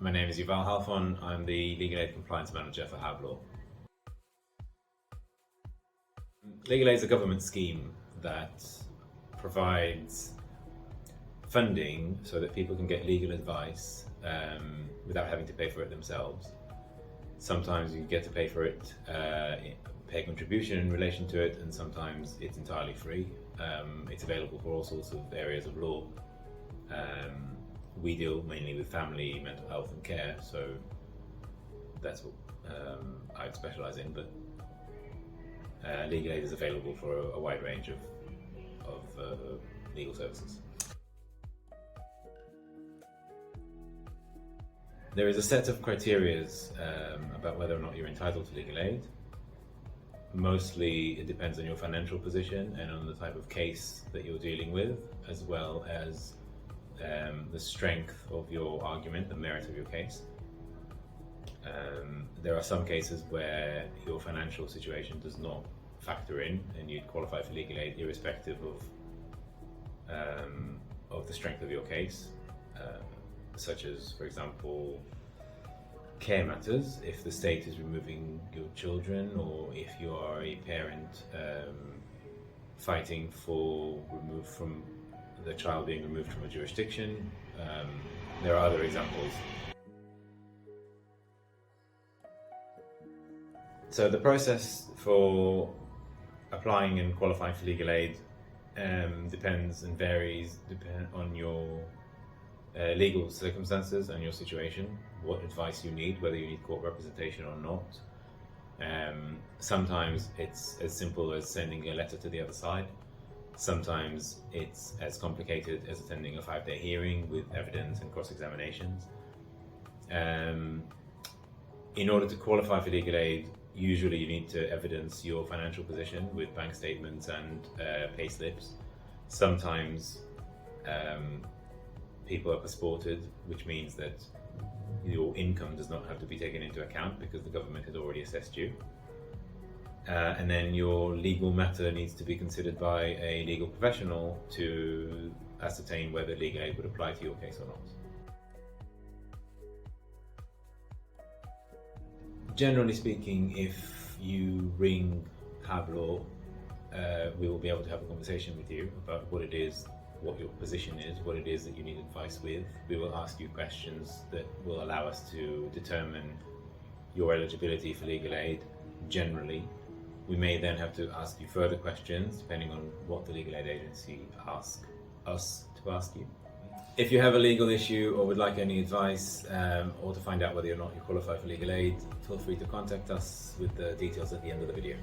My name is Yuval. I'm the Legal Aid Compliance Manager for HAB Law. Legal Aid is a government scheme that provides funding so that people can get legal advice without having to pay for it themselves. Sometimes you get to pay for it, pay a contribution in relation to it, and sometimes it's entirely free. It's available for all sorts of areas of law. We deal mainly with family, mental health and care, so that's what I specialise in, but legal aid is available for a wide range of legal services. There is a set of criteria about whether or not you're entitled to legal aid. Mostly it depends on your financial position and on the type of case that you're dealing with, as well as the strength of your argument, the merit of your case. There are some cases where your financial situation does not factor in and you'd qualify for legal aid irrespective of the strength of your case, such as, for example, care matters. If the state is removing your children, or if you are a parent fighting for the child being removed from a jurisdiction. There are other examples. So the process for applying and qualifying for legal aid depends and varies on your legal circumstances and your situation, what advice you need, whether you need court representation or not. Sometimes it's as simple as sending a letter to the other side. Sometimes it's as complicated as attending a 5-day hearing with evidence and cross-examinations. In order to qualify for legal aid, usually you need to evidence your financial position with bank statements and pay slips. Sometimes people are passported, which means that your income does not have to be taken into account because the government has already assessed you. And then your legal matter needs to be considered by a legal professional to ascertain whether legal aid would apply to your case or not. Generally speaking, if you ring HAB Law, we will be able to have a conversation with you about what it is, what your position is, what it is that you need advice with. We will ask you questions that will allow us to determine your eligibility for legal aid generally. We may then have to ask you further questions depending on what the legal aid agency asks us to ask you. If you have a legal issue or would like any advice or to find out whether or not you qualify for legal aid, feel free to contact us with the details at the end of the video.